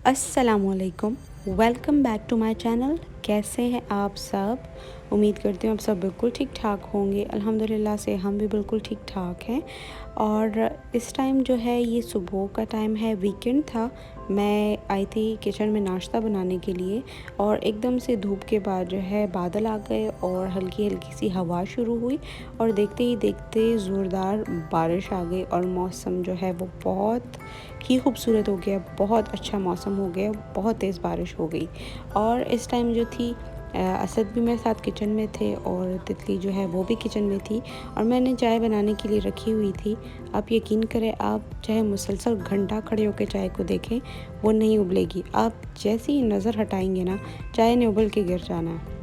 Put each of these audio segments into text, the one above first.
अस्सलामुअलैकुम, welcome back to my channel. कैसे हैं आप सब? उम्मीद करती हूँ आप सब बिल्कुल ठीक ठाक होंगे। अल्हम्दुलिल्लाह से हम भी बिल्कुल ठीक ठाक हैं। और इस टाइम जो है ये सुबह का टाइम है, वीकेंड था। मैं आई थी किचन में नाश्ता बनाने के लिए और एकदम से धूप के बाद जो है बादल आ गए और हल्की हल्की सी हवा शुरू हुई और देखते ही देखते ज़ोरदार बारिश आ गई और मौसम जो है वो बहुत ही खूबसूरत हो गया। बहुत अच्छा मौसम हो गया, बहुत तेज़ बारिश हो गई। और इस टाइम जो थी असद भी मेरे साथ किचन में थे और तितली जो है वो भी किचन में थी और मैंने चाय बनाने के लिए रखी हुई थी। आप यकीन करें, आप चाहे मुसलसल घंटा खड़े होकर चाय को देखें, वो नहीं उबलेगी। आप जैसे ही नज़र हटाएंगे ना, चाय ने उबल के गिर जाना है।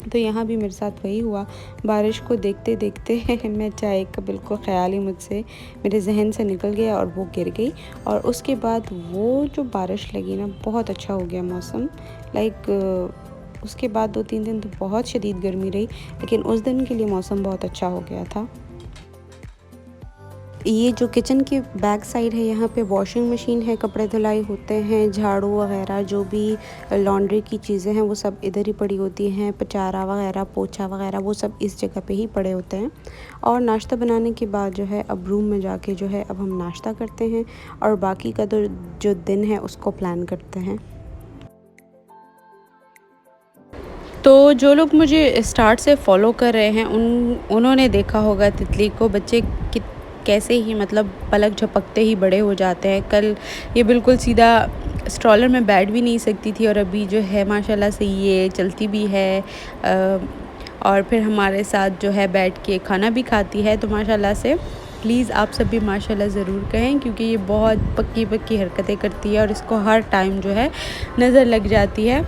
तो यहाँ भी मेरे साथ वही हुआ। बारिश को देखते देखते मैं चाय का बिल्कुल ख़्याल ही मुझसे मेरे जहन से निकल गया और वो गिर गई। और उसके बाद वो जो बारिश लगी ना, बहुत अच्छा हो गया मौसम। उसके बाद 2-3 दिन तो बहुत शदीद गर्मी रही, लेकिन उस दिन के लिए मौसम बहुत अच्छा हो गया था। ये जो किचन की बैक साइड है, यहाँ पे वॉशिंग मशीन है, कपड़े धुलाई होते हैं, झाड़ू वगैरह जो भी लॉन्ड्री की चीज़ें हैं वो सब इधर ही पड़ी होती हैं। पचारा वगैरह, पोछा वगैरह वो सब इस जगह पे ही पड़े होते हैं। और नाश्ता बनाने के बाद जो है अब रूम में जाके जो है अब हम नाश्ता करते हैं और बाकी का तो जो दिन है उसको प्लान करते हैं। तो जो लोग मुझे स्टार्ट से फॉलो कर रहे हैं उन्होंने देखा होगा तितली को। बच्चे कि कैसे ही मतलब पलक झपकते ही बड़े हो जाते हैं। कल ये बिल्कुल सीधा स्ट्रॉलर में बैठ भी नहीं सकती थी और अभी जो है माशाल्लाह से ये चलती भी है और फिर हमारे साथ जो है बैठ के खाना भी खाती है। तो माशाल्लाह से प्लीज़ आप सब भी माशाल्लाह ज़रूर कहें, क्योंकि ये बहुत पक्की पक्की हरकतें करती है और इसको हर टाइम जो है नज़र लग जाती है।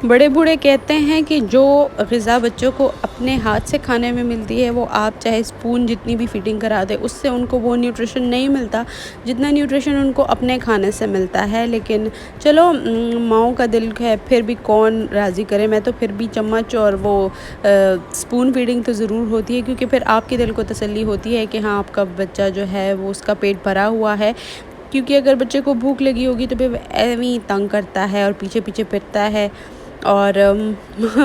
बड़े बूढ़े कहते हैं कि जो ग़िज़ा बच्चों को अपने हाथ से खाने में मिलती है, वो आप चाहे स्पून जितनी भी फीडिंग करा दें, उससे उनको वो न्यूट्रिशन नहीं मिलता जितना न्यूट्रिशन उनको अपने खाने से मिलता है। लेकिन चलो, माँओं का दिल है, फिर भी कौन राज़ी करे। मैं तो फिर भी चम्मच और वो स्पून फीडिंग तो ज़रूर होती है, क्योंकि फिर आपके दिल को तसल्ली होती है कि हाँ, आपका बच्चा जो है वो उसका पेट भरा हुआ है। क्योंकि अगर बच्चे को भूख लगी होगी तो फिर ऐਵੇਂ ही तंग करता है और पीछे पीछे फिरता है और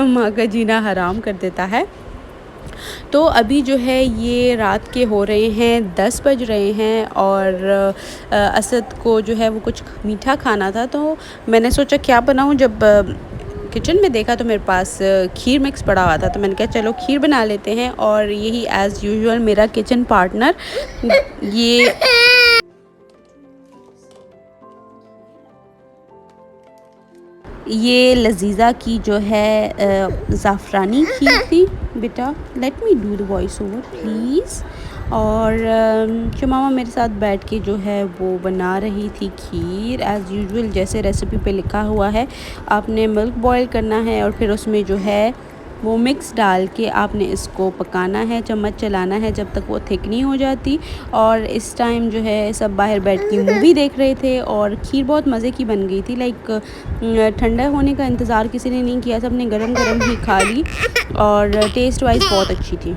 माँ का जीना हराम कर देता है। तो अभी जो है ये रात के हो रहे हैं 10 बज रहे हैं और असद को जो है वो कुछ मीठा खाना था। तो मैंने सोचा क्या बनाऊँ। जब किचन में देखा तो मेरे पास खीर मिक्स पड़ा हुआ था, तो मैंने कहा चलो खीर बना लेते हैं। और यही एज़ यूजुअल मेरा किचन पार्टनर ये लजीज़ा की जो है ज़ाफ़रानी खीर थी। बेटा let me do the voice over please. और शुमामा मेरे साथ बैठ के जो है वो बना रही थी खीर एज़ यूजुअल, जैसे रेसिपी पे लिखा हुआ है। आपने मिल्क बॉयल करना है और फिर उसमें जो है वो मिक्स डाल के आपने इसको पकाना है, चम्मच चलाना है जब तक वो थिक नहीं हो जाती। और इस टाइम जो है सब बाहर बैठ के मूवी देख रहे थे और खीर बहुत मज़े की बन गई थी। ठंडा होने का इंतज़ार किसी ने नहीं किया, सब ने गरम गरम ही खा ली और टेस्ट वाइज बहुत अच्छी थी।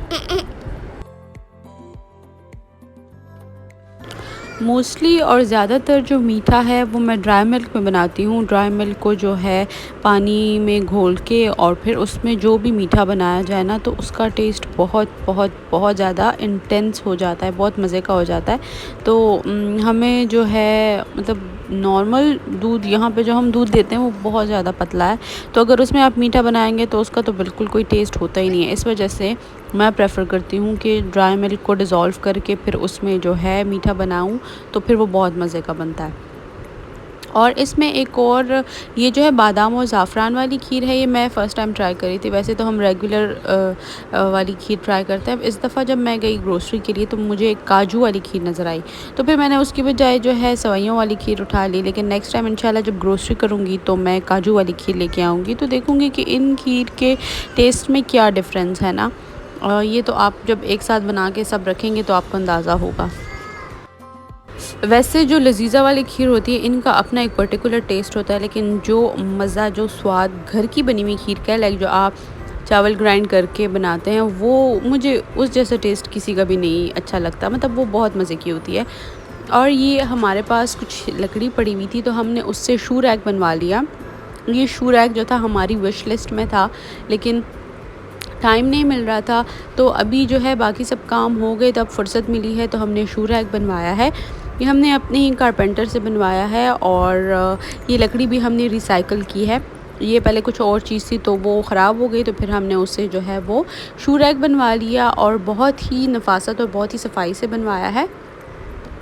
मोस्टली और ज़्यादातर जो मीठा है वो मैं ड्राई मिल्क में बनाती हूँ। ड्राई मिल्क को जो है पानी में घोल के और फिर उसमें जो भी मीठा बनाया जाए ना, तो उसका टेस्ट बहुत बहुत बहुत ज़्यादा इंटेंस हो जाता है, बहुत मज़े का हो जाता है। तो हमें जो है मतलब नॉर्मल दूध, यहाँ पे जो हम दूध देते हैं वो बहुत ज़्यादा पतला है, तो अगर उसमें आप मीठा बनाएंगे तो उसका तो बिल्कुल कोई टेस्ट होता ही नहीं है। इस वजह से मैं प्रेफर करती हूँ कि ड्राई मिल्क को डिज़ोल्व करके फिर उसमें जो है मीठा बनाऊँ, तो फिर वो बहुत मज़े का बनता है। और इसमें एक और ये जो है बादाम और ज़ाफ़रान वाली खीर है, ये मैं फ़र्स्ट टाइम ट्राई करी थी। वैसे तो हम रेगुलर वाली खीर ट्राई करते हैं। इस दफ़ा जब मैं गई ग्रोसरी के लिए तो मुझे एक काजू वाली खीर नज़र आई, तो फिर मैंने उसकी बजाय जो है सवैयों वाली खीर उठा ली। लेकिन नेक्स्ट टाइम इंशाल्लाह जब ग्रोसरी करूँगी तो मैं काजू वाली खीर लेके आऊँगी, तो देखूँगी कि इन खीर के टेस्ट में क्या डिफरेंस है ना। ये तो आप जब एक साथ बना के सब रखेंगे तो आपको अंदाज़ा होगा। वैसे जो लजीज़ा वाली खीर होती है, इनका अपना एक पर्टिकुलर टेस्ट होता है, लेकिन जो मज़ा, जो स्वाद घर की बनी हुई खीर का है, लाइक जो आप चावल ग्राइंड करके बनाते हैं, वो मुझे उस जैसा टेस्ट किसी का भी नहीं अच्छा लगता, मतलब वो बहुत मज़े की होती है। और ये हमारे पास कुछ लकड़ी पड़ी हुई थी तो हमने उससे शू रैक बनवा लिया। ये शू रैक जो था हमारी विश लिस्ट में था, लेकिन टाइम नहीं मिल रहा था, तो अभी जो है बाकी सब काम हो गए, तब फुर्सत मिली है तो हमने शू रैक बनवाया है। ये हमने अपने ही कारपेंटर से बनवाया है, और ये लकड़ी भी हमने रिसाइकल की है। ये पहले कुछ और चीज़ थी तो वो ख़राब हो गई, तो फिर हमने उससे जो है वो शू रैक बनवा लिया, और बहुत ही नफ़ासत और बहुत ही सफाई से बनवाया है।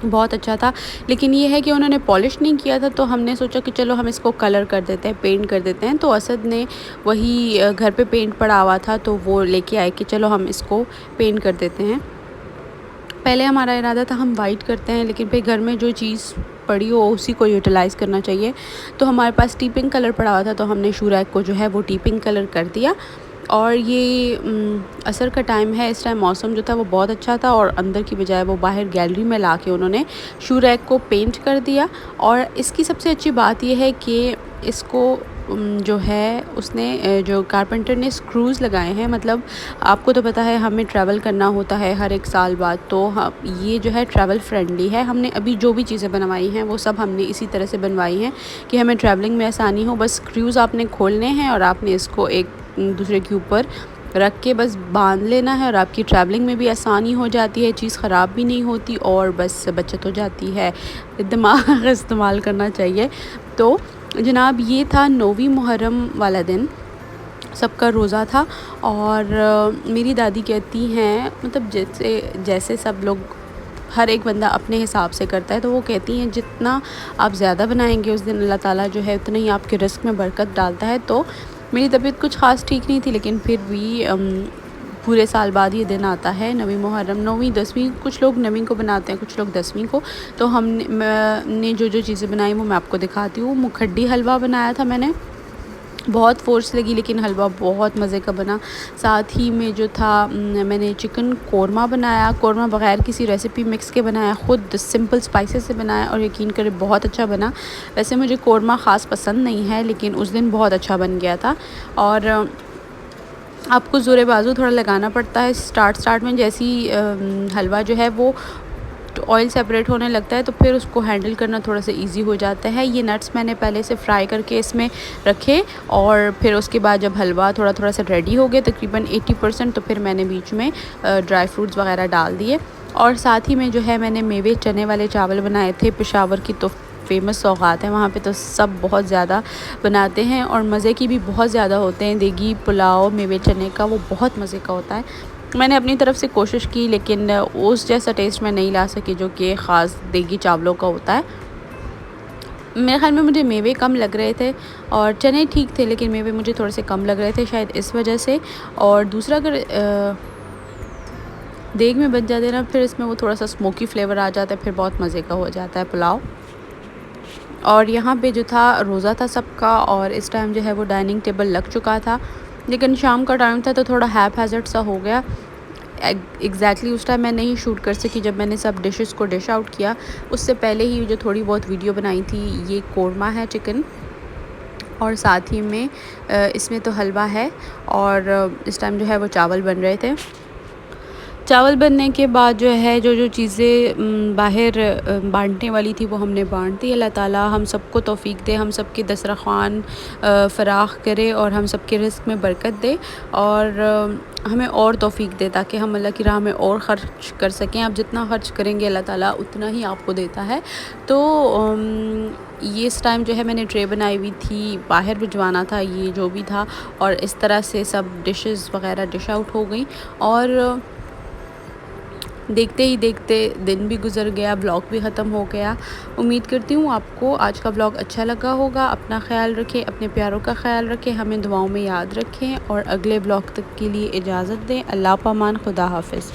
बहुत अच्छा था, लेकिन ये है कि उन्होंने पॉलिश नहीं किया था, तो हमने सोचा कि चलो हम इसको कलर कर देते हैं, पेंट कर देते हैं। तो असद ने वही घर पे पेंट पड़ा हुआ था तो वो लेके आए कि चलो हम इसको पेंट कर देते हैं। पहले हमारा इरादा था हम वाइट करते हैं, लेकिन फिर घर में जो चीज़ पड़ी हो उसी को यूटिलाइज़ करना चाहिए। तो हमारे पास टी पिंक कलर पड़ा हुआ था, तो हमने शू रैक को जो है वो टी पिंक कलर कर दिया। और ये असर का टाइम है, इस टाइम मौसम जो था वो बहुत अच्छा था, और अंदर की बजाय वो बाहर गैलरी में ला के उन्होंने शू रैक को पेंट कर दिया। और इसकी सबसे अच्छी बात ये है कि इसको जो है उसने जो कारपेंटर ने स्क्रूज़ लगाए हैं, मतलब आपको तो पता है हमें ट्रैवल करना होता है हर एक साल बाद, तो ये जो है ट्रैवल फ्रेंडली है। हमने अभी जो भी चीज़ें बनवाई हैं वो सब हमने इसी तरह से बनवाई हैं कि हमें ट्रैवलिंग में आसानी हो। बस स्क्रूज़ आपने खोलने हैं और आपने इसको एक दूसरे के ऊपर रख के बस बांध लेना है, और आपकी ट्रैवलिंग में भी आसानी हो जाती है, चीज़ ख़राब भी नहीं होती, और बस बचत हो जाती है। दिमाग इस्तेमाल करना चाहिए। तो जनाब ये था 9वीं मुहर्रम वाला दिन, सबका रोज़ा था। और मेरी दादी कहती हैं, मतलब जैसे जैसे सब लोग हर एक बंदा अपने हिसाब से करता है, तो वो कहती हैं जितना आप ज़्यादा बनाएंगे उस दिन अल्लाह ताला जो है उतना ही आपके रिस्क में बरकत डालता है। तो मेरी तबीयत कुछ ख़ास ठीक नहीं थी, लेकिन फिर भी पूरे साल बाद ये दिन आता है 9वीं मुहर्रम। 9वीं 10वीं कुछ लोग 9वीं को बनाते हैं, कुछ लोग 10वीं को। तो मैंने जो जो चीज़ें बनाई वो मैं आपको दिखाती हूँ। मुखड्डी हलवा बनाया था मैंने, बहुत फ़ोर्स लगी लेकिन हलवा बहुत मज़े का बना। साथ ही में जो था मैंने चिकन कोरमा बनाया, कोरमा बग़ैर किसी रेसिपी मिक्स के बनाया, ख़ुद सिंपल स्पाइसेस से बनाया, और यकीन करें बहुत अच्छा बना। वैसे मुझे कोरमा ख़ास पसंद नहीं है, लेकिन उस दिन बहुत अच्छा बन गया था। और आपको ज़ोरे बाजू थोड़ा लगाना पड़ता है स्टार्ट में, जैसी हलवा जो है वो ऑयल सेपरेट होने लगता है तो फिर उसको हैंडल करना थोड़ा सा इजी हो जाता है। ये नट्स मैंने पहले से फ्राई करके इसमें रखे, और फिर उसके बाद जब हलवा थोड़ा थोड़ा सा रेडी हो गया तकरीबन 80%, तो फिर मैंने बीच में ड्राई फ्रूट्स वगैरह डाल दिए। और साथ ही में जो है मैंने मेवे चने वाले चावल बनाए थे। पेशावर की तो फ़ेमस सौगात है, वहाँ पे तो सब बहुत ज़्यादा बनाते हैं, और मज़े की भी बहुत ज़्यादा होते हैं। देगी पुलाव मेवे चने का वो बहुत मज़े का होता है। मैंने अपनी तरफ से कोशिश की, लेकिन उस जैसा टेस्ट मैं नहीं ला सकी जो कि ख़ास देगी चावलों का होता है। मेरे ख़्याल में मुझे मेवे कम लग रहे थे, और चने ठीक थे, लेकिन मेवे मुझे थोड़े से कम लग रहे थे, शायद इस वजह से। और दूसरा, अगर देग में बच जाते ना, फिर इसमें वो थोड़ा सा स्मोकी फ्लेवर आ जाता है, फिर बहुत मज़े का हो जाता है पुलाव। और यहाँ पे जो था रोज़ा था सबका, और इस टाइम जो है वो डाइनिंग टेबल लग चुका था, लेकिन शाम का टाइम था तो थोड़ा हैज़ार्ड सा हो गया। एग्जैक्टली उस टाइम मैं नहीं शूट कर सकी जब मैंने सब डिशेस को डिश आउट किया। उससे पहले ही जो थोड़ी बहुत वीडियो बनाई थी, ये कोरमा है चिकन, और साथ ही में इसमें तो हलवा है, और इस टाइम जो है वो चावल बन रहे थे। चावल बनने के बाद जो है जो जो चीज़ें बाहर बांटने वाली थी वो हमने बांट दी। अल्लाह ताला हम सबको तौफ़ीक दे, हम सब की दस्तरख़्वान फ़राख करे, और हम सब के रिज़्क़ में बरकत दे, और हमें और तौफ़ीक दे ताकि हम अल्लाह की राह में और ख़र्च कर सकें। आप जितना ख़र्च करेंगे अल्लाह ताला उतना ही आपको देता है। तो ये इस टाइम जो है मैंने ट्रे बनाई हुई थी, बाहर भिजवाना था ये जो भी था, और इस तरह से सब डिशेस वग़ैरह डिश आउट हो गई। और देखते ही देखते दिन भी गुजर गया, ब्लॉग भी ख़त्म हो गया। उम्मीद करती हूँ आपको आज का ब्लॉग अच्छा लगा होगा। अपना ख्याल रखें, अपने प्यारों का ख्याल रखें, हमें दुआओं में याद रखें, और अगले ब्लॉग तक के लिए इजाज़त दें। अल्लाह पामान, खुदा हाफ़िज़।